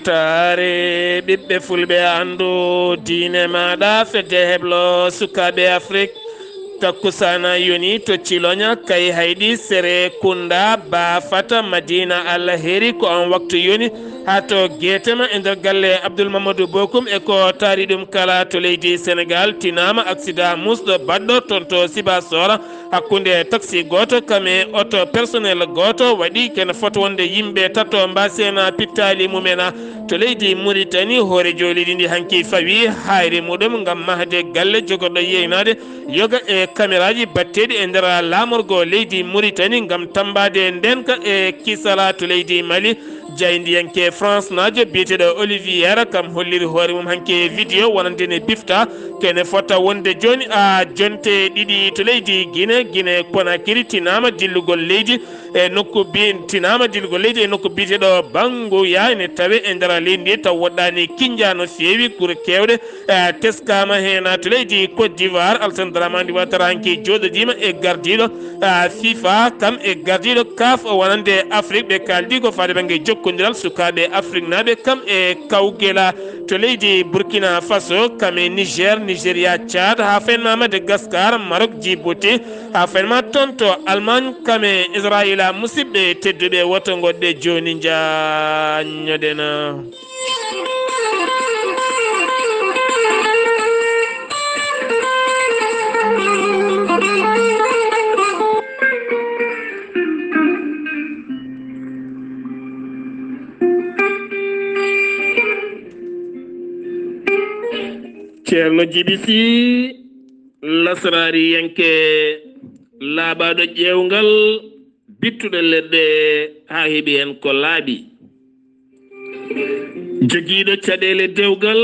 weltare ɓiɓɓe fulɓe andu diine maɗa fedde heblo sukaɓe Afrique takkusana yoni to ciloña kay hayɗi sere kunda ba fata madina allah heeri ko on waktu yoni ha to guetema e nder galle Abdoul Mamadou Bokoum e ko taari ɗum kala to leydi Sénégal tinama accident musɗo baɗɗo toon to Sibassor hakkude taxi goto kame auto personnel goto waɗi kene foto wonde yimɓe tatto mbasena pittali mumena to leydi Mauritanie hoore joliɗi ndi hanki fawi hayre muɗum gam mahde galle jogoɗo yeynade yoga e caméraji batteɗi e nder lamorgo leydi Mauritanie gam tambade ndenka e kisala to leydi Mali jaydiyanke France najo biyeteɗo Olivier kam holliri hoore mum hanke vidéo wonandene bifta kene fota wonde joni a jonte ɗiɗi to leydi Guinée Conakry tinama dillugol leydi e nokku tinama dillugol leydi e nokku biyeteɗo Bangoya ene tawe e nder leydi ndi taw woɗɗani kinja no fewi guure kewɗe teskama hen to leydi Côte d'Ivoire Alassane Dramane Ouattara hanki joɗodima e gardiɗo FIFA kam e gardiɗo CAF wonande Afrique ɓe kaldi ko fade banggue jokkodiral sukaɓe Afrique naɓe kam e kawguela to leydi Burkina Faso kam e Nigéria Tchad ha fenma Madagascar Maroc Djibouti ha fenma toon to Allemagne kam e Israila musidɓe tedduɓe woto goɗɗe joni jañoɗena. Ceerno Djiby Sy lasrari yanke laaɓaɗo ƴewgal bittuɗo leɗɗe ha heeɓi hen ko laaɓi joguiɗo caɗele dewgal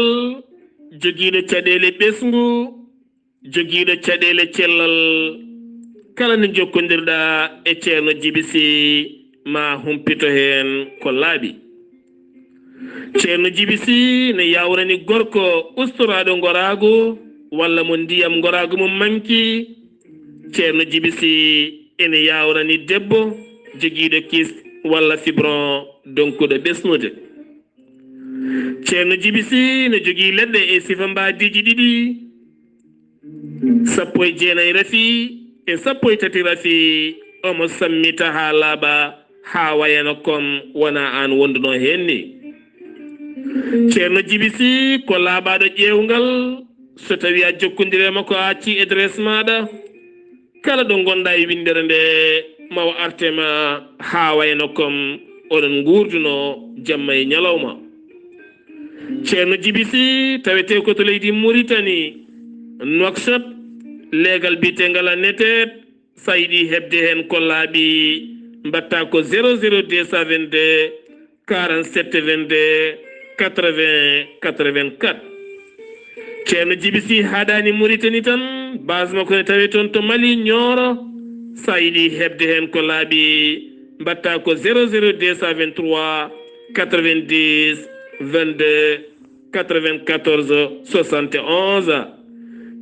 joguiɗo caɗele ɓesgu joguiɗo caɗele cellal kala nde jokkodirɗa e Ceerno Djiby Sy ma humpito hen ko laaɓi. Ceerno Djiby Sy ne yawrani gorko ustoraɗo gorago walla mo ndiyam gorago mum manki. Ceerno Djiby Sy ene yawrani debbo joguiɗo kis walla fibron donkuɗo ɓesnude. Ceerno Djiby Sy ne jogui leɗɗe e sifa mbadiji ɗiɗi 19 rafi e 13 rafi omo sammita ha laaɓa ha wayano kom wona an wonduno henni. Ceerno Djiby Sy ko laaɓaɗo ƴewgal so tawi a jokkodirema ko acci adresse maɗa kala ɗo gonɗa e windere nde mawa artema ha wayno kom oɗon gurduno jamma e ñalawma. Ceerno Djiby Sy tawete ko to leydi Mauritanie Nouakchott leegal bitegal a netet sa yiɗi hebde hen ko laaɓi mbatta ko 00222 47 22 80 84. Ceerno Djiby Sy haɗani Mauritanie tan base makko ne tawi toon to Mali Nioro sa yiɗi hebde hen ko laaɓi mbatta ko 00223 90 22 94 71.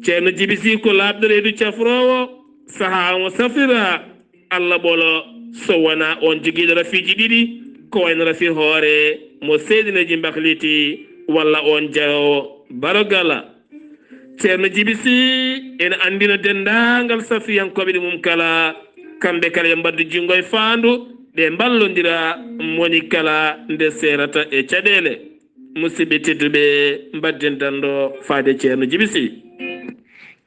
Ceerno Djiby Sy ko laaɓɗo reedu cafrowo saha mo safrira Allah ɓolo so wona on joguiɗo rafiji ɗiɗi ko wayno rafi hoore mo seydinaji mbahliti walla on jarowo barogala. Ceerno Djiby Sy ene andino dendagal safiyankoɓe ɗi mum kala kamɓe kala ɓe mbaddu junggo e faandu ɓe mballodira moni kala nde serata e caɗele. Musidɓe tedduɓe mbadden danɗo faade Ceerno Djiby Sy.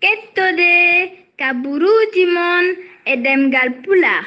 Kettode kaburuji mon e demgal pulaar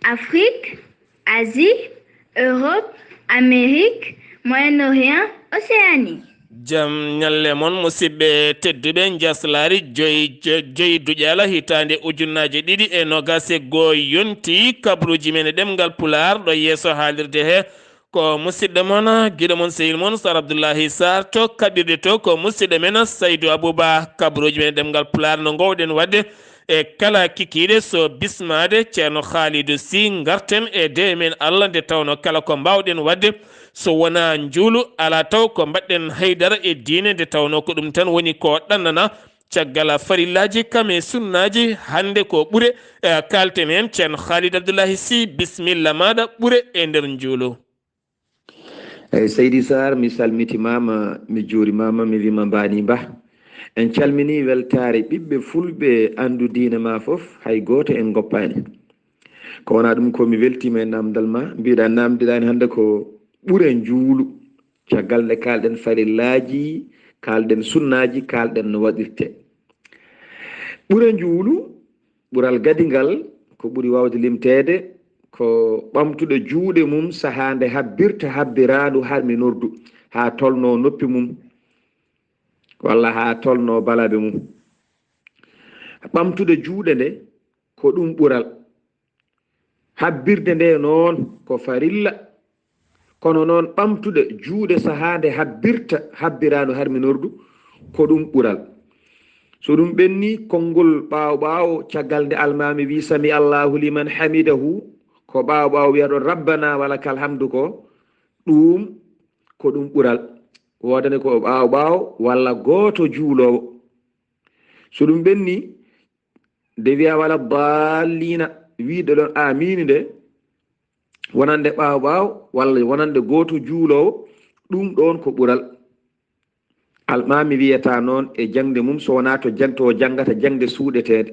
Afrique, Asie, Europe, Amérique, Moyen-Orient, Océanie. Jam nyalle mon musidɓe tedduɓe jaslari joyi duƴala hitande ujunnaje ɗiɗi e nogase go yonti kabruji men e ɗemgal pulaar ɗo yeeso haalirde he ko musidɗo mon guiɗo mon sehil mon Sar Abdoullahi Sarr to kaɓirɗe to ko musidɗo men Saydou Abouba kabruji men e ɗemgal pulaar no gowɗen wadde e kala kikiɗe so bismade Ceerno Khalidou Sy garten e de men Allah nde tawno kala ko mbawɗen wadde so wona njuulu ala taw ko mbaɗɗen haydara e diine nde tawno ko ɗum tan woni ko ɗannana caggal farillaji kam e sunnaji hande ko ɓuure kalten hen Ceerno Khalidou Abdoullahi Sy bisimilla maɗa ɓuure e nder njuulu. eyyi Seydi Sar mi salmitimama mi juurimama mi wima mbani ba en calmini weltare ɓiɓɓe fulɓe andu diina ma foof hay goto en goppani ko wona ɗum ko mi weltima e namdal ma mbiɗa namdiɗani hande ko ɓuure juulu caggal nde kalɗen farillaji kalɗen sunnaji kalɗen no waɗirte ɓuure juulu ɓuural gadingal ko ɓuuri wawde limtede ko ɓamtuɗo juuɗe mum sahande habbirta habbirandu harminordu ha tolno noppi mum walla ha tolno balaɓe mum ɓamtude juuɗe nde ko ɗum ɓuural habbirde nde noon ko farilla kono noon ɓamtude juuɗe sahande habbirta habbirandu harminordu ko ɗum ɓuural so ɗum ɓenni konngol ɓaawo ɓaawo caggal nde almami wi sami allahu liman hamidahu ko ɓaawo ɓaawo wiya ɗo rabbana wala kal hamdu ko ɗum ko ɗum ɓuural wodane ko ɓaawo ɓaawo walla gooto juulowo so ɗum ɓenni nde wiya wala dallina wiide ɗon amini nde wonande ɓaawo ɓaawo walla wonande gooto juulowo ɗum ɗon ko ɓuural almami wiyata noon e jangde mum so wona to janggata jangde suuɗetede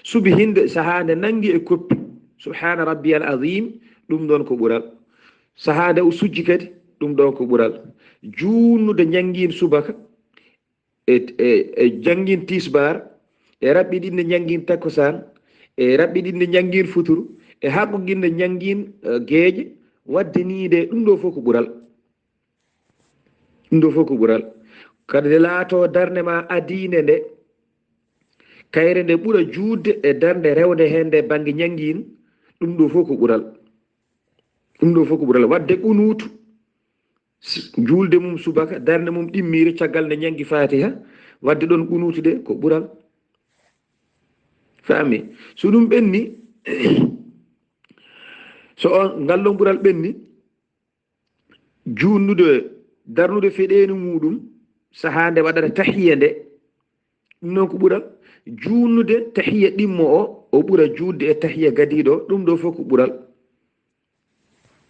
subi hinde sahande nangi e koppi subhana rabbiyal azim ɗum ɗon ko ɓuural sahande o sujji kadi ɗum ɗon ko ɓuural juulnude jangin subaka e jangin tisbar e raɓɓiɗinde jangin takkosan e raɓɓiɗinde jangin futuru e haɓɓuguinde jangin geeƴe waddenide ɗum ɗo fof ko ɓuural ɗum ɗo fof ko ɓuural kadi nde laato darde ma adine nde kayre nde ɓuura juutde e darde rewde hen nde banggue jangin ɗum ɗo fof ko ɓuural ɗum ɗo fof ko ɓuural wadde ƙunutu julde mum subaka darde mum ɗimmire caggal nde janggi fatiha wadde ɗon ƙunutude ko ɓuural faami so ɗum ɓenni so on ngallon ɓuural ɓenni junnude darnude feɗeni muɗum sahande waɗata tahiya nde ɗum noon ko ɓuural junnude tahiya ɗimmo o ɓuura judde e tahiya gadiɗo ɗum ɗo fof ko ɓuural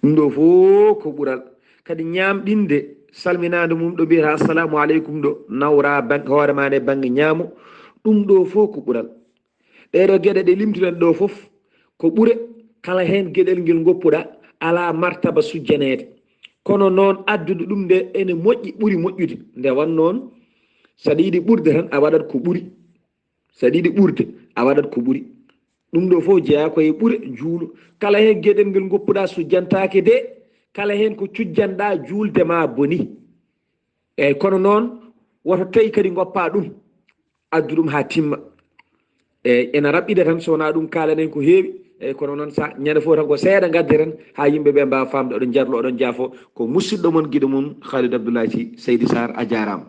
ɗum ɗo fof ko ɓuural kadi ñamɗinde salminade mum ɗo mbiyata assalamu aleykum ɗo nawra hoore ma nde banggue ñaamo ɗum ɗo fof ko ɓuural ɗeɗo gueɗe ɗe limtuɗen ɗo fof ko ɓuure kala hen gueɗel ngel goppuɗa ala martaba sujjanede kono noon addude ɗum nde ene moƴƴi ɓuuri moƴƴude nde wan noon saɗa yiiɗi ɓurde tan a waɗat ko ɓuuri saɗa yiiɗi ɓurde a waɗat ko ɓuuri ɗum ɗo fof jeeya koye ɓuure juulu kala hen gueɗel ngel goppuɗa sujjantake de kala hen ko cujjanɗa julde ma boni eyyi kono noon woto tawi kadi goppa ɗum addu ɗum ha timma eyyi ena raɓɓide tan so wona ɗum kalanen ko heewi eyyi kono noon sa ñande fof tan ko seeɗa gadde tan ha yimɓeɓe mbawa famde oɗon jarlo oɗon jaafo ko musidɗo moon guiɗo mum Khalid Abdoulaye Sy Seydi Sarr a jarama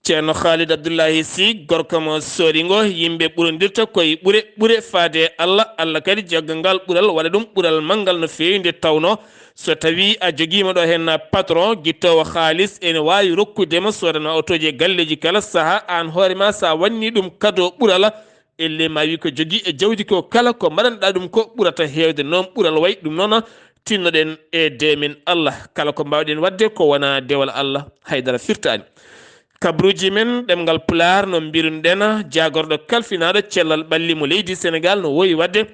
ceerno Khalid Abdoulaye Sy gorko mo sooringo yimɓe ɓurodirta koye ɓuure faade Allah kadi jaggal ngal ɓuural waɗa ɗum ɓuural manggal no fewi nde tawno so tawi a joguima ɗo hen patron guittowo halis ene wawi rokkudema sodana otoji e galleji kala saaha an hoorema sa wanni ɗum kado ɓuural elle ma wi ko jogui e jawdi ko kala ko mbaɗanɗa ɗum ko ɓuurata hewde noon ɓuural wayi ɗum noon tinnoɗen e demin Allah kala ko mbawɗen wadde ko wona dewal Allah haydara firtani kabruji men ɗemgal pular no mbiruɗen jagorɗo kalfinaɗo cellal ɓallimo leydi Sénégal no wowi wadde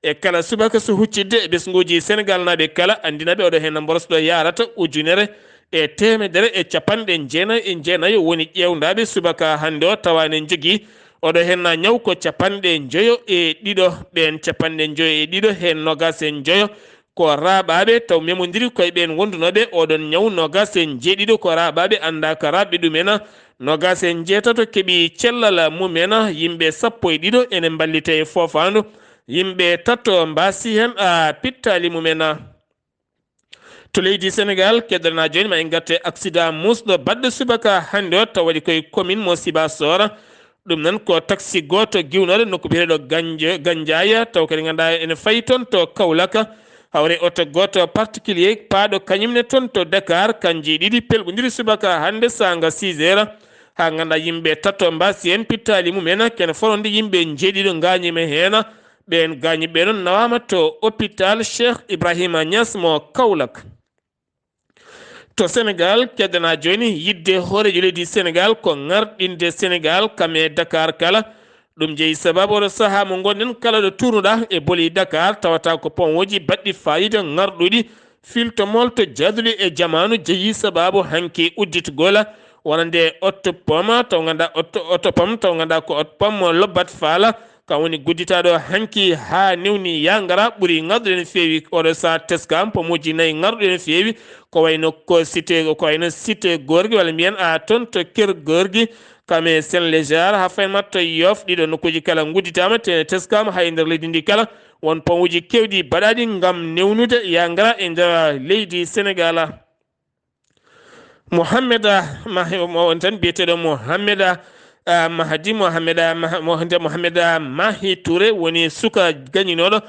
e kala subaka so huccidde e ɓesguji Sénégal naɓe kala andinaɓe oɗo hen borosɗo yarata ujunere e temedere e capanɗe jeenayyi e jeenayyi woni ƴewdaɓe subaka hande o tawanen jogui oɗo hen ñaw ko capanɗe joyo e ɗiɗo ɓen capanɗe joyo e ɗiɗo hen nogas en joyo ko raɓaɓe taw memodiri koye ɓen wondunoɓe oɗon ñaw nogas en jeeɗiɗo ko raɓaɓe anda ko raɓɓe ɗumen nogas en jeetato keeɓi cellal mumen yimɓe sappo e ɗiɗo ene ballite e fofandu yimɓe tatto mbasi hen pittali mumen to leydi Sénégal keddana joni ma en gatte accident musɗo badɗo subaka hande o taw waɗi koye commune mo Sibassor ɗum nan ko taxi goto giwnoɗo nokku biyeteɗo Gandiaya taw kadi ganduɗa ene fayi toon to Kaolack hawre auto goto particulier paaɗo kañumne toon to Dakar kanji ɗiɗi pelɓodiri subaka hande sanga 6 heures ha ganduɗa yimɓe tatto mbasi hen pittali mumen kene fonode yimɓe jeeɗiɗo gañima hen ɓen gañiɓe noon nawama to hôpital Cheikh Ibrahima Niass mo Kaolack to Sénégal keddana joni yidde hoorejo leydi Sénégal ko ngarɗinde Sénégal kame Dakar kala ɗum jeeyi sababu oɗo saaha mo gonɗen kala ɗo turnuɗa e boli Dakar tawata ko ponwoji baɗɗi fayida ngarɗuɗi filtomol to jaduli e jamanu jeeyi sababu hanki udditgola wonande otto pom taw ganduɗa otto pom taw ganduɗa ko otto pom lobbat faala kam woni gudditaɗo hanki ha newni ya ngara ɓuuri ngarɗude no feewi oɗo sa teskam pomoji nayyi ngarɗude no feewi ko wayno ko cité gorgui walla mbiyen a toon to ker gorgui kame Saint Léjar ha faymat to Yoff ɗiɗo nokkuji kala gudditama te teskama ha e nder leydi ndi kala won pomoji kewɗi baɗaɗi gam newnude ya ngara e nder leydi Sénégal. Mohamed on tan biyeteɗo Mohamed Mahdi Mohamed Mahi Touré woni suka gañinoɗo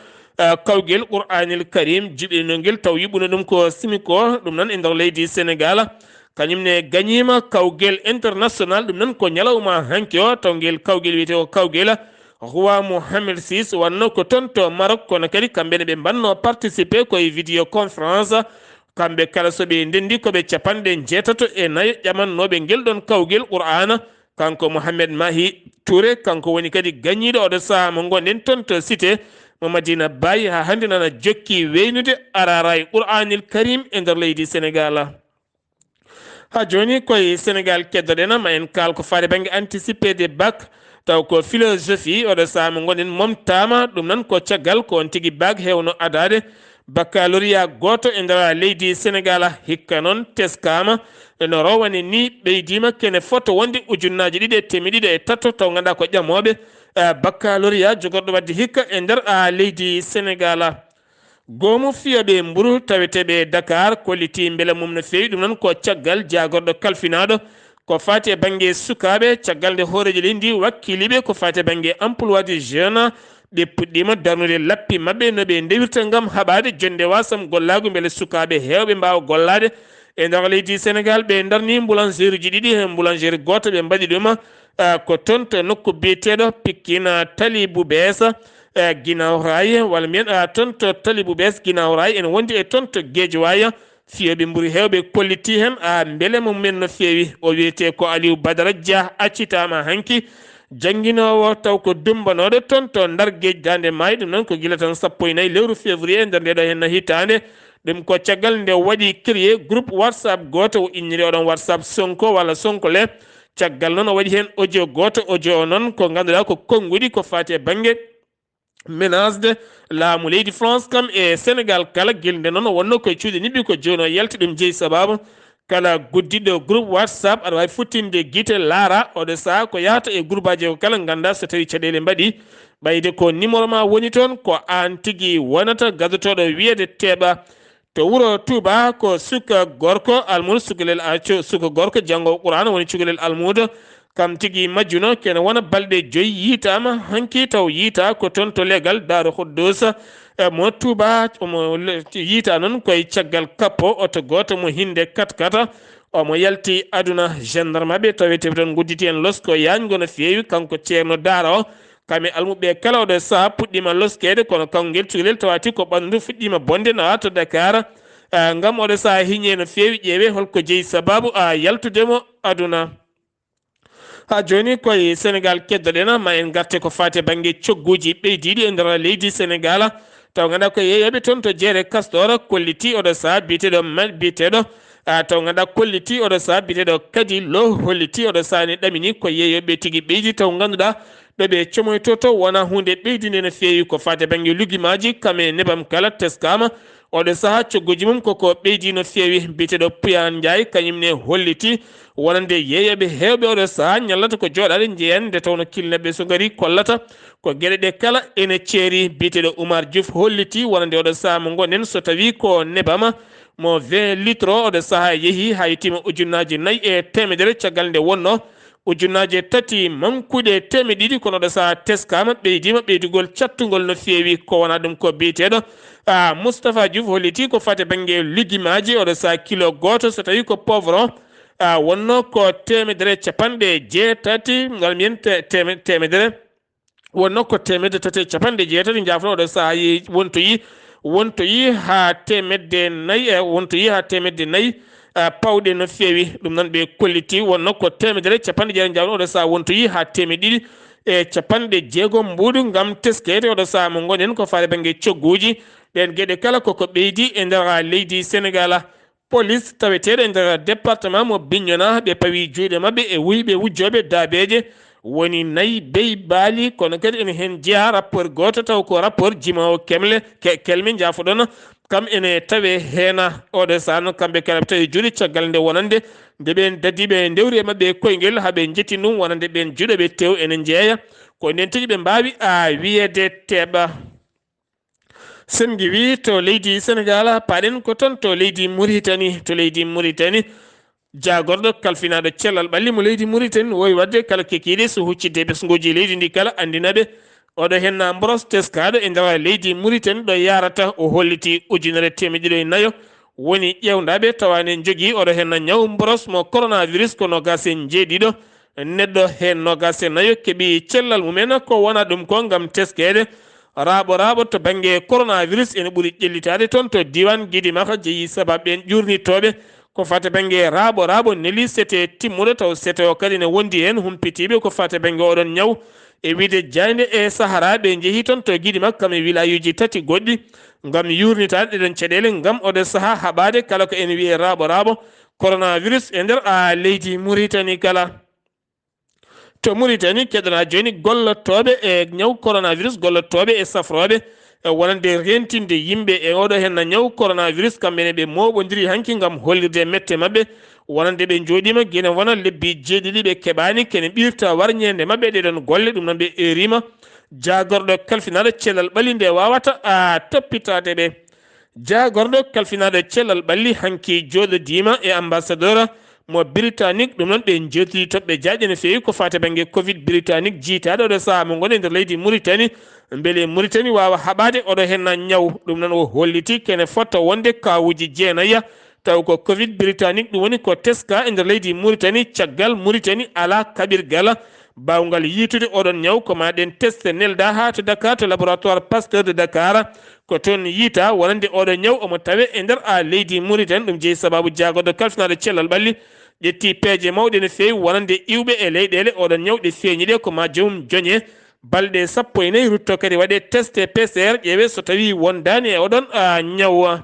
kawguel Qur'anil Karim jiɓinogel taw yiɓuno ɗum ko simiko ɗum nan e nder leydi Sénégal kañumne gañima kawguel international ɗum nan ko ñalawma hanki o taw guel kawguel wiyete ko kawguel Roi Mohamed VI wanno ko toon to Maroc kono kadi kamɓene ɓe mbanno participé koye vidéo conférence kamɓe kala soɓe ndendi koɓe capanɗe jeetato e nayo ƴamannoɓe ngel ɗon kawguel Qur'ana kanko Mohamed Mahi Touré kanko woni kadi gañiɗo oɗo saaha mo gonɗen toon to cité mo Madina Baye ha hande nana jokki weynude arara e Qur'anil Karim e nder leydi Sénégal. Ha joni koye Sénégal keddoɗena ma en kal ko faade banggue anticipé des bac taw ko philosophie oɗo saaha mo gonɗen momtama ɗum nan ko caggal ko on tigui bac hewno adade baccalauréat goto e nder leydi Sénégal hikka noon teskama no rowane ni ɓeydima kene foto wonde ujunnaji 2,3 taw ganduɗa ko ƴamoɓe baccalauréat jogorɗo wadde hikka e nder leydi Sénégal. Goomu fiyoɓe mburu taweteɓe Dakar kolliti beele mum no fewi ɗum noon ko caggal jagorɗo kalfinaɗo ko fati e banggue sukaɓe caggal nde hooreji ɗi ndi wakkiliɓe ko fati e banggue emploi des jeunes ɓe puɗɗima darnude lappi mabɓe no ɓe ndewirta gam haɓade jonde wasam gollagu beele sukaɓe hewɓe mbawa gollade e nder leydi Sénégal ɓe darni boulangerie ji ɗiɗi hen boulangerie goto ɓe mbaɗi ɗum ko toon to nokku biyeteɗo Pikine Talibou Bessa Guinaw Rail walla mbiyen toon to Talibou Bessa Guinaw Rail ene wondi e toon to Guédiawaye fiyoɓe mburi hewɓe kolliti hen beele mumen no fewi o wiyete ko Aliou Badara Dia accitama hanki jangguinowo taw ko dumbanoɗo toon to Ndar Gueji Dande Maayo ɗum noon ko guila tan 14 lewru février nder ndeɗo hen hitande ɗum ko caggal nde waɗi créé groupe WhatsApp goto o inniri oɗon WhatsApp Sonko walla Sonkole caggal noon o waɗi hen audio goto audio o noon ko ganduɗa ko konngudi ko fati e banggue ménage laamu leydi France kam e Sénégal kala guilde noon wonno koye cuuɗi niɓɓi ko joni o yalti ɗum jeeyi sababu kala guddiɗo groupe WhatsApp aɗa wawi futtinde guite laara oɗo saaha ko yahata e groupe aji ko kala ganda so tawi caɗele mbaɗi ɓayde ko numéro ma woni toon ko an tigui wonata gadotoɗo wiyede teeɓa to wuuro Touba ko suka gorko almudo suka gorko janggo Qur'an woni cukalel almudo kam tigui majjuno kene wona balɗe 5 yitama hanki taw yiita ko toon to legal Darou Khoudoss mo Touba omo yiita noon koye caggal kappo oto goto mo hinde 4x4 omo yalti aduna gendarme ɓe tawete toon gudditi en losko yañgo no fewi kanko ceerno Dara o kame almuɓe kala oɗo saaha puɗɗima loskede kono kanngel cukalel tawati ko ɓandu fuɗɗima bonde nawa to Dakar ngam oɗo saaha hiñe no fewi ƴeewe holko jeeyi sababu yaltudemo aduna. Ha joni koye Sénégal keddoɗena ma en garte ko fate banggue cogguji ɓeydiɗi e nder leydi Sénégal taw ganduɗa ko yeeyoɓe toon to jeere Castor kolliti oɗo saaha biyeteɗo taw ganduɗa kolliti oɗo saaha biyeteɗo kadi lo holliti oɗo saaha ne ɗamini ko yeeyoɓe tigui ɓeydi taw ganduɗa ɗoɓe comoyto to wona hunde ɓeydinde no fewi ko fate banggue luguimaji kame nebam kala teskama oɗo saaha cogguji mum koko ɓeydi no fewi biyeteɗo Puyan Ndiaye kañumne holliti wonande yeeyoɓe hewɓe oɗo saaha ñallata ko joɗade jeeyan nde tawno kilneɓe so gari kollata ko gueɗe ɗe kala ene ceeri biyeteɗo Oumar Diouf holliti wonande oɗo saaha mo gonɗen so tawi ko nebama mo 20 litres oɗo saaha yeehi ha yettima ujunnaji 4 e temedere caggal nde wonno ujunnaji 3 mankuɗe temedde 2 kono ɗo saaha teskama ɓeydima ɓeydugol cattugol no fewi ko wona ɗum ko biyeteɗo Moustapha Diouf holliti ko fate banggue ligguimaji oɗo saaha kilo goto so tawi ko poivron wonno ko temedere capanɗe jeetati ngal mbiyen temedere wonno ko temedde tati capanɗe jeetati jafno oɗo saaha wontoyi ha temedde 4 wontoyi ha temedde 4 pawɗe no feewi ɗum noon ɓe kolliti wonno ko 150 jawɗo oɗo saha wontoyi ha 250 mbuuɗu gam teskede oɗo saha mo gonen ko faade banggue cogguji ɗen gueɗe kala koko ɓeydi e nder leydi Sénégal. police taweteɗo e nder département mo Bignona ɓe pawi juuɗe mabɓe e wuyɓe wujjoɓe daabeje woni nayi bey baali kono kadi ene hen jeeya rapport goto taw ko rapport jimawo kelme jafoɗon kam ene tawe heena oɗo sano kamɓe kala ɓe tawi juuɗe caggal nde wonande nde ɓen dadiɓe ndewri e mabɓe koyguel haaɓe jetti ɗum wonande ɓen juuɗe ɓe tew ene jeeya ko nden tigi ɓe mbawi wiyede teeɓa. sen giwi to leydi Sénégal paɗen ko toon to leydi Mauritanie jagorɗo kalfinaɗo cellal ɓalli mo leydi Mauritanie wowi wadde kala kekiɗe so huccidde ɓesguji leydi ndi kala andinaɓe oɗo henna mboros teskaɗo e nder leydi Mauritanie ɗo yarata o holliti 1,400 woni ƴewdaɓe tawane jogui oɗo henna ñaw mboros mo coronavirus ko nogasen jeeɗiɗo neɗɗo hen nogasen nayo keeɓi cellal mumen ko wona ɗum ko gam teskede raaɓo to banggue coronavirus ene ɓuuri ƴellitade toon to diwan Guiɗimaka jeeyi sababu ɓen ƴurnitoɓe ko fate banggue raaɓo neeli sete timmuɗo taw sete o kadi ne wondi hen humpitiɓe ko fate banggue oɗon ñaw e wiide jayde e Sahara ɓe jeehi toon to Guiɗimaka kam e wilayuji tati goɗɗi gam yurnitade ɗeɗon caɗele gam oɗo saaha haɓade kala ko ene wiye raaɓo coronavirus e nder leydi Mauritanie kala. to Mauritanie keɗona joni gollotoɓe e ñaw coronavirus gollotoɓe e safroɓe wonande rentinde yimɓe e oɗo hen ñaw coronavirus kamɓene ɓe moɓodiri hanki gam hollirde mette mabɓe wonande ɓe joɗima guene wona lebbi jeeɗiɗi ɓe keɓani kene ɓirta warñede mabɓe ɗeɗon golle ɗum noon ɓe erima jagorɗo kalfinaɗo cellal ɓalli nde wawata toppitade ɓe jagorɗo kalfinaɗo cellal ɓalli hanki joɗodima e ambassadeur mo britannique ɗum noon ɓe jettiri toɓɓe jaaƴe no fewi ko fate banggue covid britannique jiitaɗo oɗo saaha mo goni nder leydi Mauritanie beele Mauritanie wawa haɓade oɗo henna ñaw ɗum noon o holliti kene fotta wonde kawuji jeenayya taw ko covid britannique ɗum woni ko teska e nder leydi Mauritanie caggal Mauritanie ala kaɓirgal bawgal yitude oɗon ñaw ko maɗen test nelda ha to Dakar to laboratoire Pasteur de Dakar ko toon yiita wonande oɗo ñaw omo tawe e nder leydi Mauritanie ɗum jeeyi sababu jagoɗo kalfinaɗo cellal ɓalli ƴetti peeje mawɗe no fewi wonande iwɓe e leyɗele oɗon ñaw ɗe feeñi ɗe ko ma joomum joñe balɗe 14 rutto kadi waɗe test PCR ƴeewe so tawi wondani e oɗon ñaw.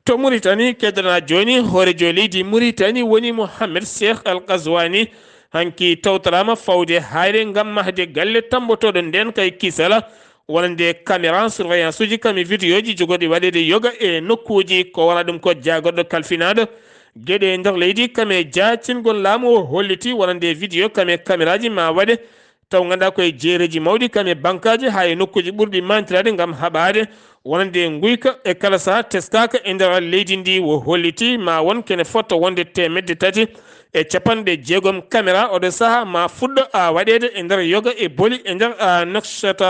to Mauritanie keddana joni hoorejo leydi Mauritanie woni Mohamed Cheikh Al Ghazouani hanki tawtorama fawde hayre gam mahde galle tambotoɗo nden kay kisala wonande caméra surveillance uji kami vidéo ji jogoɗi waɗede yoga e nokkuji ko wona ɗum ko jagorɗo kalfinaɗo gueɗe nder leydi kame jacingol laamu o holliti wonande vidéo kame caméraji ma waɗe taw ganduɗa koye jeereji mawɗi kame bankaji ha e nokkuji ɓurɗi mantirade gam haɓade wonande guyka e kala saha teskaka e nder leydi ndi o holliti ma won kene fotta wonde 360 caméra oɗo saaha ma fuɗɗo waɗede e nder yoga e booli e nder Nouakchott.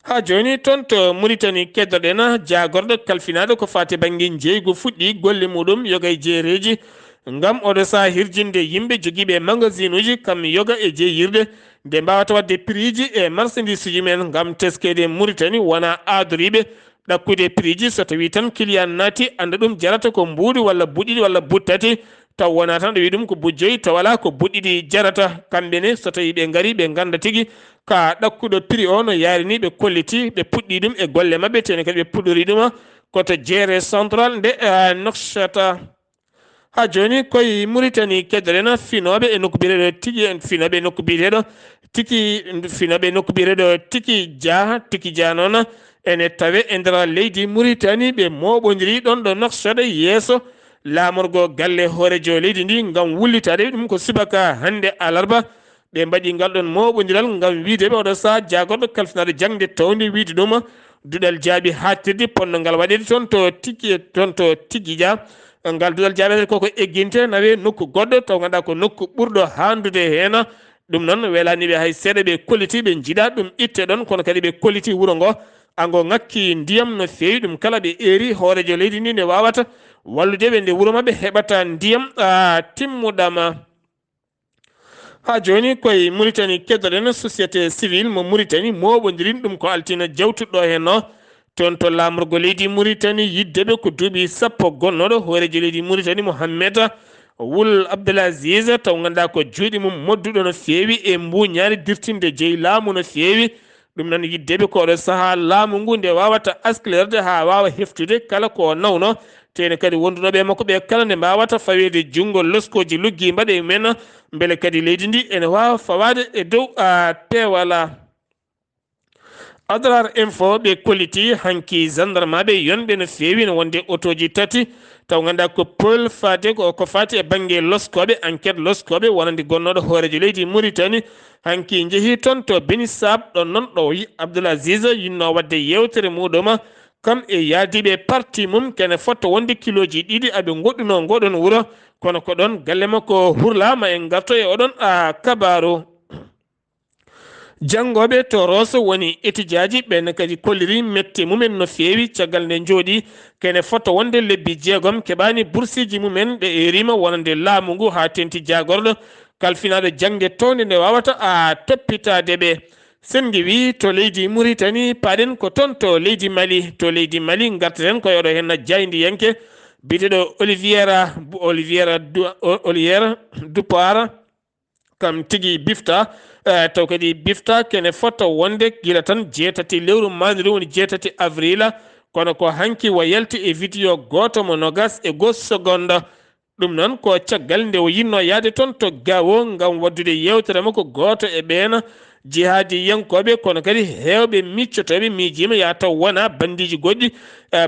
ha joni toon to Mauritanie keddoɗen jagorɗo kalfinaɗo ko fate banggue jeygu fuɗɗi golle muɗum yoga e jeereji gam oɗo saha hirjinde yimɓe joguiɓe magasin uji kam yoga e jeeyirde nde mbawata wadde prix ji e marchandise uji men gam teskede Mauritanie wona adoriɓe ɗakkude prix ji so tawi tan client naati anda ɗum jarata ko mbuuɗi walla buɗɗiɗi walla buttati taw wona tan ɗo wi ɗum ko bujoyi taw wala ko buɗɗiɗi jarata kamɓene so tawi ɓe gari ɓe ganda tigui ka ɗakkuɗo prix o no yarini ɓe kolliti ɓe puɗɗi ɗum e golle mabɓe tene kadi ɓe puɗɗori ɗum koto jeere central nde Nouakchott. ha joni koye Mauritanie keddoɗen finoɓe e nokku biyeteɗo tigui finoɓe e nokku biyeteɗo tiki dia noon ene tawe e nder leydi Mauritanie ɓe moɓodiri ɗon ɗo Nouakchott yeeso lamorgo galle hoorejo leydi ndi gam wullitade ɗum ko subaka hande alarba ɓe mbaɗi ngal ɗon moɓodiral gam wiideɓe oɗo saha jagorɗo kalfinaɗo jangde tawde wiide ɗum duɗal jaaɓi hattirde ponno ngal waɗede toon to tigui dia ngal duɗal jaaɓete koko egginte nawe nokku goɗɗo taw ganduɗa ko nokku ɓurɗo handude hen ɗum noon welaniɓe hay seeɗa ɓe kolliti ɓe jiiɗa ɗum itte ɗon kono kadi ɓe kolliti wuuro ngo ango ngakki ndiyam no fewi ɗum kala ɓe eeri hoorejo leydi ndi nde wawata walludeɓe nde wuuro mabɓe heɓata ndiyam timmuɗama. ha joni koye Mauritanie keddoɗen société civile mo Mauritanie moɓodirin ɗum ko altina jawtuɗo hen o toon to lamrugo leydi Mauritanie yiddeɓe ko duuɓi sappo gonnoɗo hoorejo leydi Mauritanie Mohamed Wul Abdelaziz taw ganduɗa ko juuɗe mum modduɗo no feewi e mbuñaari dirtinde jeeyi laamu no feewi ɗum noon yiddeɓe ko oɗo saaha laamu ngu nde wawata askilerde ha wawa heftude kala ko nawno tene kadi wondunoɓe makko ɓe kala nde mbawata fawede jungo loskoji luggi mbaɗe men beele kadi leydi ndi ene wawa fawade e dow pewala Adrar info ɓe kolliti hanki gendarme ɓe yonɓe no feewi no wonde autoji tati taw ganduɗa ko pol fate ko fati e banggue loskoɓe enquête loskoɓe wonande gonnoɗo hoorejo leydi Mauritanie hanki jeehi toon to Beni Sab ɗon noon ɗo Abdoulaziz yinno wadde yewtere muɗum kam e yaadiɓe parti mum kene fotto wonde kiloji ɗiɗi aɓe goɗɗuno ngoɗon wuuro kono ko ɗon galle makko hurlama en garto e oɗon kabaru janngoɓe to Rosso woni étudiaji ɓen kadi kolliri metti mumen no feewi caggal nde jooɗi kene fotto wonde lebbi 6 keɓani boursiji mumen ɗe erima wonande laamu ngu ha tenti jagorɗo kalfinaɗo jangde towde nde wawata toppitade ɓe sen wi to leydi Mauritanie paɗen ko toon to leydi Mali gartaten koye oɗo henna jaydi yanke biteɗo Olivier Dupar kam tigui bifta taw kadi bifta kene fotto wonde gila tan 7 lewru maniri woni 7 avril kono ko hanki wa yalti e vidéo goto mo nogas e 1 seconde ɗum noon ko caggal nde o yinno yaade toon to gawo ngam waddude yewtere makko goto e ɓeena jihaadi yankoɓe kono kadi hewɓe miccotoɓe miijima ya taw wona bandiji goɗɗi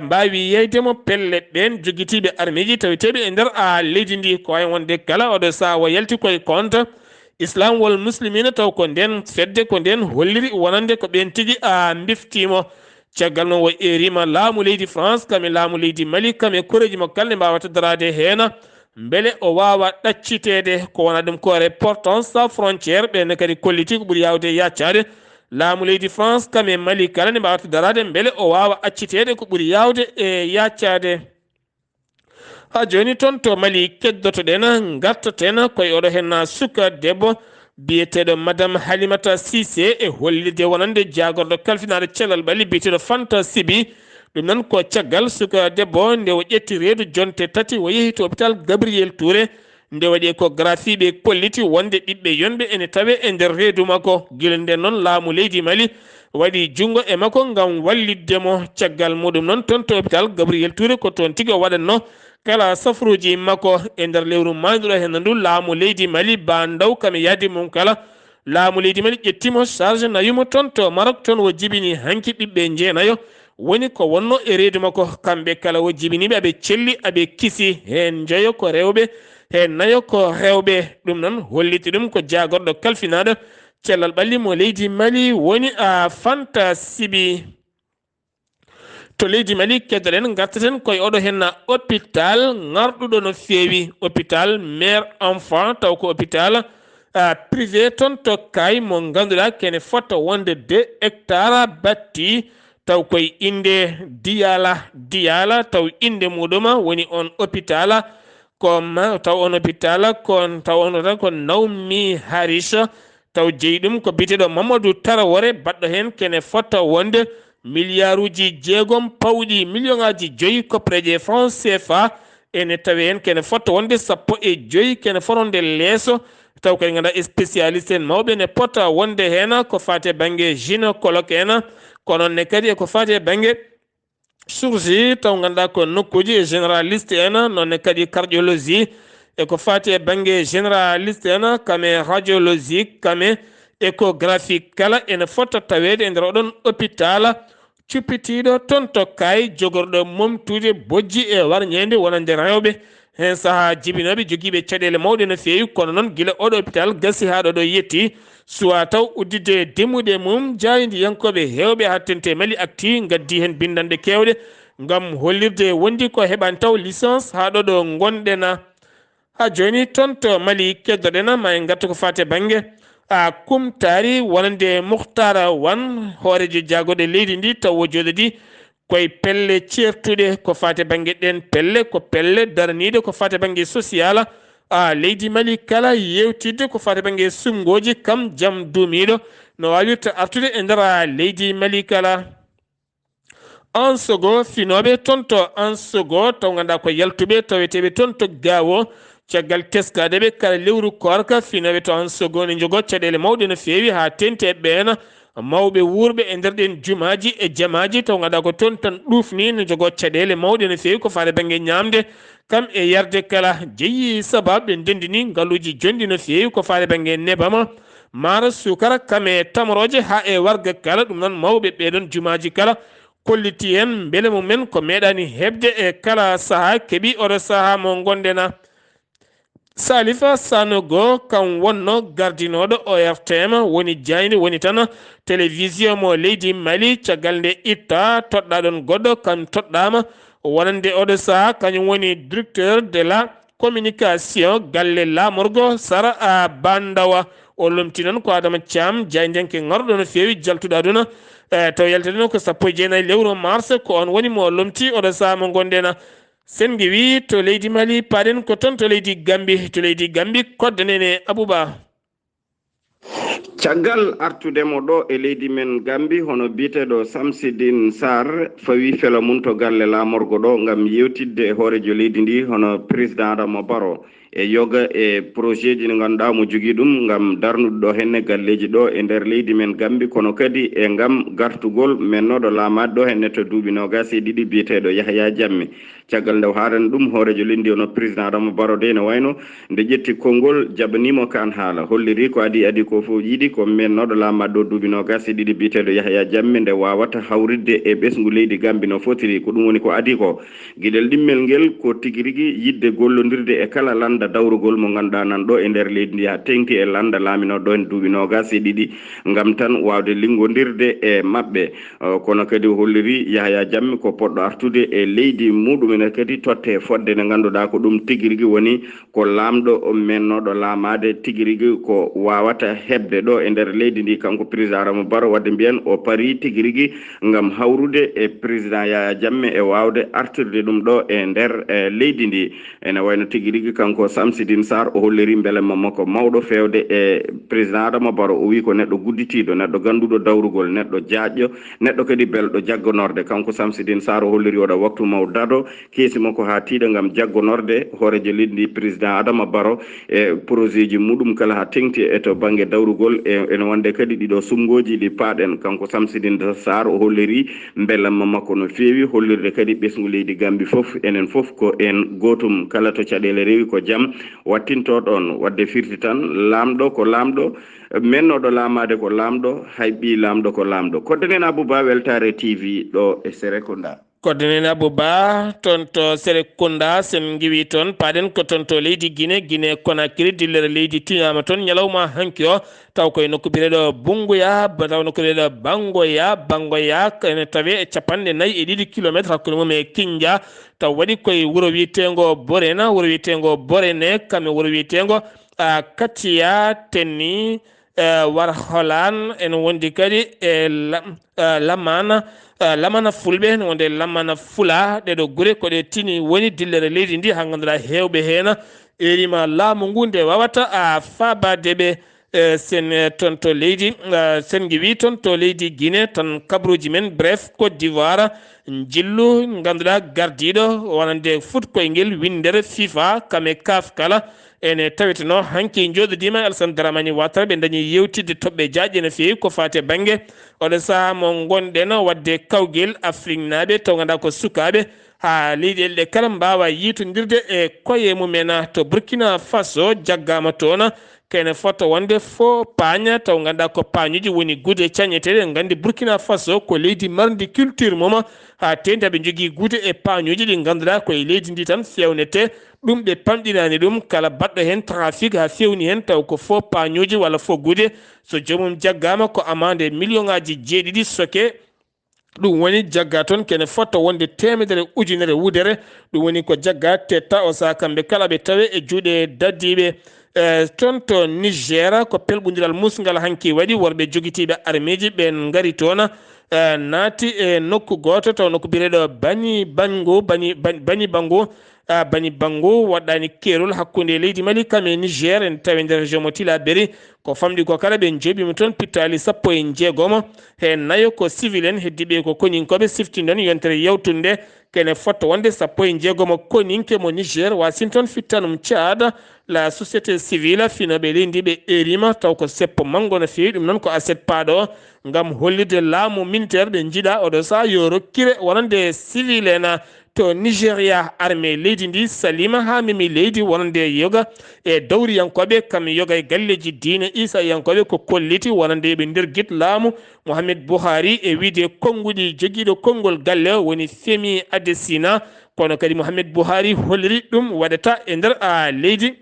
mbawi yeydemo pelle ɓen joguitiɓe armeji taweteɓe e nder leydi ndi ko way wonde kala oɗo saha o yalti koye compte Islam wal muslimina taw ko nden fedde ko nden holliri wonande ko ɓen tigui biftimo caggal noon o erima laamu leydi France kame laamu leydi Mali kame koreji mo kalne mbawata darade heena beele o wawa ɗaccitede ko wona ɗum ko Reporters sans frontiére ɓenne kadi kolliti ko ɓuuri yawde yaccade laamu leydi France kame Mali kala nde mbawata darade beele o wawa accitede ko ɓuuri yawde e yaccade ha joni toon to Mali keddotoɗen gartaten koye oɗo henna suka debbo biyeteɗo madame Halimata Cissé e hollirde wonande jagorɗo kalfinaɗo cellal ɓalli biyeteɗo Fanta Sibi ɗum noon ko caggal suka debbo nde o ƴetti reedu jonte tati o yeehi to hôpital Gabriel Touré nde waɗi échographie ɓe kolliti wonde ɓiɓɓe yonɓe ene tawe e nder reedu makko guila nden noon laamu leydi Mali waɗi jungo e makko ngam walliddemo caggal muɗum noon toon to hôpital Gabriel Touré ko toon tigui o waɗatno kala safruji makko e nder lewru manduɗo hen ndu laamu leydi Mali bandaw kame yaadi mum kala laamu leydi Mali ƴettimo charge nayumo toon to Maroc toon o jibini hanki ɓiɓɓe jeenayo woni ko wonno e reedu makko kamɓe kala o jibiniɓe aɓe celli aɓe kisi hen jeeyo ko rewɓe hen nayo ko rewɓe ɗum noon holliti ɗum ko jagorɗo kalfinaɗo cellal ɓalli mo leydi Mali woni Fanta Sibi to leydi Mali keddoɗen gartaten koye oɗo henna hôpital garɗuɗo no feewi hôpital mère enfant taw ko hôpital privé toon to Kay mo ganduɗa kene fotta wonde 2 hectares batti taw koye inde Diyala taw inde muɗuma woni on hôpital taw on hôpital taw on ko Nawmi Harisha taw jeeyi ɗum ko biteɗo Mamadou Tarawore baɗɗo hen kene fotta wonde milliarduji 6 pawɗi million ngaji 5 koppreje francs CFA ene tawi hen kene fotta wonde 15 kene fotonde leeso taw kadi ganduɗa spécialiste en mawɓe ne pota wonde hen ko fate banggue gynécologue en kono ne kadi eko fate banggue chirurgie taw ganduɗa ko nokkuji généraliste en nonne kadi cardiologie eko fate banggue généraliste en kame radiologie kame échographie kala ene fotta tawede e nder oɗon hôpital cuppitiɗo toon to Kay jogorɗo momtude bojji e warñede wonande rewɓe hen saaha jibinoɓe joguiɓe caɗele mawɗe no feewi kono noon guila oɗo hôpital gasi ha ɗo yetti suwa taw uddide demude mum jayidi yankoɓe hewɓe ha tente Mali acti gaddi hen bindanɗe kewɗe ngam hollirde wondi ko heɓani taw licence ha ɗo gonɗen ha joni toon to Mali keddoɗen ma en garta ko fate banggue kumtari wonande Muhtara Wan hoorejo jagoɗe leydi ndi taw o joɗodi koye pelle certuɗe ko fate banggue ɗen pelle ko pelle daraniɗe ko fate banggue social leydi Mali kala yewtidde ko fate banggue sungoji kam jaam duumiɗo no wawirta artude e nder leydi Mali kala on sogo finoɓe toon to on sogo taw ganduɗa ko yaltuɓe taweteɓe toon to gawo caggal teskade ɓe kala lewru korka finoɓe to on sogo ne jogo caɗele mawɗe no fewi ha tenti e ɓeena mawɓe wurɓe e nder ɗen jumaji e jamaji taw ganduɗa ko toon tan ɗufni ne jogo caɗele mawɗe no fewi ko faade banggue ñamde kam e yarde kala jeeyi sababu ɓe ndendini ngaluji jondi no fewi ko faade banggue nebama mara sukara kam e tamoroje ha e warga kala ɗum noon mawɓe ɓeɗon jumaji kala kolliti hen beele mumen ko meeɗani hebde e kala saaha keeɓi oɗo saaha mo gondena Salifa Sanogo kam wonno gardinoɗo ORTM woni jayni woni tan télévision mo leydi Mali caggal nde itta toɗɗa ɗon goɗɗo kam toɗɗama wonande oɗo saaha kañum woni directeur de la communication galle lamorgo Sara a Bandawa o lomti noon ko Adama Thiam jaydenke garɗo no fewi jaltuɗo aduna taw yaltede ko 19 lewru mars ko on woni mo lomti oɗo saaha mo gondena sen gewi to leydi Mali paɗen ko toon to leydi Gambi kodde nene Abouba caggal artudemo ɗo e leydi men Gambi hono biteɗo Samsidine Sarr fawi fela mum to galle lamorgo ɗo gam yewtidde e hoorejo leydi ndi hono président Adama Barrow e yoga e projet ji ɗi ganduɗa mo jogui ɗum gam darnude ɗo henne galleji ɗo e nder leydi men Gambi kono kadi e gam gartugol mennoɗo laamade ɗo henne to duuɓi nogas e ɗiɗi biyeteɗo Yahya Jammeh caggal nde haalani ɗum hoorejo leydi ono président Adama Barrow de ne wayno nde ƴetti konngol jaɓanimo kan haala holliri ko adi ko fof yiiɗi ko mennoɗo laamade ɗo duuɓi nogas e ɗiɗi biyeteɗo Yahya Jammeh nde wawata hawridde e ɓesgu leydi Gambi no fotiri ko ɗum woni ko adi ko gueɗel ɗimmel ngel ko tigui rigui yidde gollodirde e kala landa dawrugol mo ganduɗa nan ɗo e nder leydi ndi ha tengti e landa laaminoɗo ɗo en duuɓi nogas e ɗiɗi gam tan wawde liggodirde e mabɓe kono kadi holliri Yahya Jammeh ko poɗɗo artude e leydi muɗum kadi totte fodde nde ganduɗa ko ɗum tigui rigui woni ko lamɗo mennoɗo laamade tigui rigui ko wawata hebde ɗo e nder leydi ndi kanko président Adama Barrow wadde mbiyen o paari tigui rigui gam hawrude e président Yahya Jammeh e wawde artirde ɗum ɗo e nder leydi ndi ene wayno tigui rigui kanko Samsidine Sarr o holliri beelema makko mawɗo fewde e président Adama Barrow o wi ko neɗɗo gudditiɗo neɗɗo ganduɗo dawrugol neɗɗo jaajƴo neɗɗo kadi belɗo jaggonorde kanko Samsidine Sarr o holliri oɗo waktu maw dado keesi makko ha tiiɗa gam jaggonorde hoorejo leydi ndi président Adama Barrow e projet ji muɗum kala ha tengti e to banggue dawrugol ene wonde kadi ɗiɗo sumgoji ɗi paaɗen kanko Samsidine Sarr o holliri beelama makko no fewi hollirde kadi ɓesgu leydi Gambi foof enen foof ko en gotum kala to caɗele rewi ko jaam wattinto ɗon wadde firti tan laamɗo ko laamɗo mennoɗo laamade ko laamɗo hay ɓi laamɗo ko laamɗo kodden Abouba Weltare TV ɗo e Serekunda kodde nene Abouba toon to Serekunda sen giwi toon paɗen ko toon to leydi Guinée Conakry dillere leydi Tiñama toon ñalawma hanki o taw koye nokku bireɗo Bunguya taw nokku bireɗo Bangoya ene tawe e 42 kilométre hakkude mum e Kindia taw waɗi koye wuuro wiyetengo Borene kame wuuro wiyetengo Katia Tenni Warholan en wondi kadi e lamana fulɓe ne wonde lamana fula ɗeɗo guure koɗe tini woni dillere leydi ndi ha ganduɗa hewɓe hen erima laamu ngu nde wawata fabadeɓe sen toon to leydi sen giwi toon to leydi Guinée tan kabruji men bref Côte d'Ivoire jillu ganduɗa gardiɗo wonande foot koyngel windere FIFA kame kaf kala ene taweteno hanki joɗodima Alassane Dramane Ouattara ɓe dañi yewtidde toɓɓe jaƴƴe no fewi ko fate banggue oɗo saaha mo gonɗen wadde kawguel Afrique naaɓe taw ganduɗa ko sukaɓe ha leyɗele ɗe kala mbawa yitodirde e koye mumen to Burkina Faso jaggama toon kene fota wonde fo paña taw ganduɗa ko pañuji woni guude cañeteɗe gandi Burkina Faso ko leydi mardi culture moma ha tendi aɓe jogui guude e pañuji ɗi ganduɗa koye leydi ndi tan fewnete ɗum ɓe pamɗinani ɗum kala baɗɗo hen trafic ha fewni hen taw ko fo pañuji walla fo guude so joomum jaggama ko amande million ngaji 7 soke ɗum woni jagga toon kene fotta wonde 100 ujunere wudere ɗum woni ko jagga tetta o saaha kamɓe kala ɓe tawe e juuɗe daddiɓe toon to Niger ko pelɓodiral musgal hanki waɗi worɓe joguitiɓe armeji ɓen gari toon naati e nokku goto taw nokku bireɗo bani bango bani bango waɗani kerol hakkunde leydi Mali kame Niger en tawi nder région mo Tillabéri ko famɗi ko kala ɓe jeeɓima toon pittali 16 he nayo ko civil en heddiɓe ko koninkoɓe siftindon yontere yewtunde kene fotto wonde 16 koninke mo Niger Washington fittanum Tchad la société civile finoɓe leydi ɓe erima taw ko seppo mango no fewi ɗum noon ko aset paɗo ngam hollirde laamu militaire ɓe jiiɗa oɗo sa yo rokkire wonande civil en to Nigeria armée leydi ndi salima ha mimi leydi wonande yoga e dawriyankoɓe kam yoga e galleji diine Isa yankoɓe ko kolliti wonande ɓe nder guit laamu Mohamed Buhari e wiide konguɗi joguiɗo konngol galle woni Femi Adesina kono kadi Mohamed Buhari holliri ɗum waɗata e nder leydi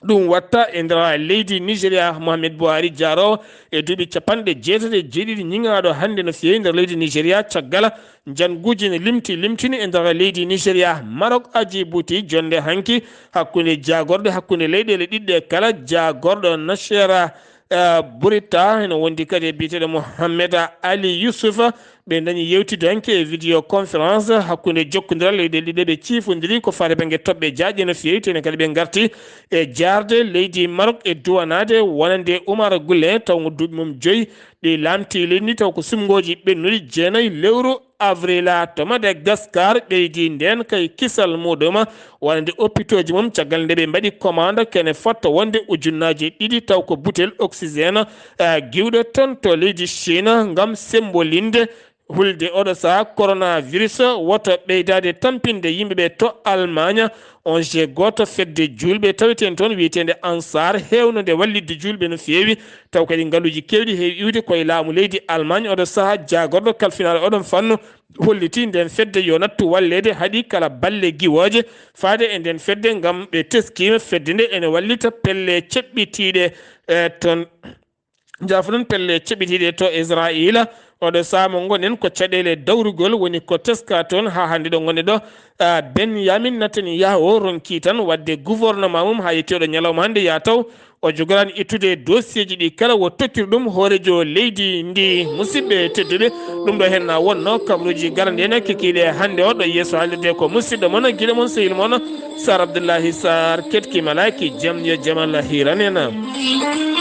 ɗum watta e nder leydi Nigeria. Mohamed Buhari jaro e duuɓi 87 ñiŋaɗo hande no fewi nder leydi Nigeria caggal janguji ne limtini e nder leydi Nigeria. Maroc aji buti jonde hanki hakkunde jagorɗo hakkunde leyɗele ɗiɗɗe kala jagorɗo Nasera Burita ene wondi kadi e biyeteɗo Mohamed Ali Yusuf ɓe dañi yewtide hanke e vidéo conférence hakkunde jokkodiral leyɗele ɗiɗi ɓe ciifodiri ko faare banggue toɓɓe jaaƴe no fewi tene kadi ɓe garti e jarde leydi Maroc e duwanade wonande Oumar Guelleh taw ngo duuɓi mum 5 ɗi lamti leydi ndi taw ko sumgoji ɓennuɗi 9 lewru avril to Madagascar ɓeydi nden kay kisal muɗum wonande hôpitaux ji mum caggal nde ɓe mbaɗi commande kene fotta wonde ujunnaji 2 taw ko butel oxygéne giwɗo ton to leydi Chine ngam sembolinde hulde oɗo saha coronavirus woto ɓeydade tampinde yimɓeɓe to Allemagne on je goto fedde julɓe taweten toon wiyetede Ansar hewnode wallidde julɓe no fewi taw kadi ngaaluji kewɗi heewi iwde koye laamu leydi Allemagne oɗo saha jagorɗo kalfinal oɗon fannu holliti nden fedde yo nattu wallede haaɗi kala balle guiwoje faade e nden fedde ngam ɓe teskima fedde nde ene wallita pelle ceɓɓitiɗe toon jafuɗon pelle ceɓɓitiɗe to Israila oɗo saamo gonen ko caɗele dawrugol woni ko teska toon ha hande ɗo gonne ɗo Benyamin Netanyahu ronki tan wadde gouvernement mum ha yettiyoɗo ñalawma hande ya taw o jogorani ittude dossier ji ɗi kala wo tokkiri ɗum hoorejo leydi ndi. musidɓe tedduɓe ɗum ɗo hen wonno kabaruji garandi hen kikiɗe hande o ɗo yeeso haalirde ko musidɗo moon guiɗo moon sehil moon Sar Abdoullahi Sar ketkima laki jaam yo jaam Allah hiran en.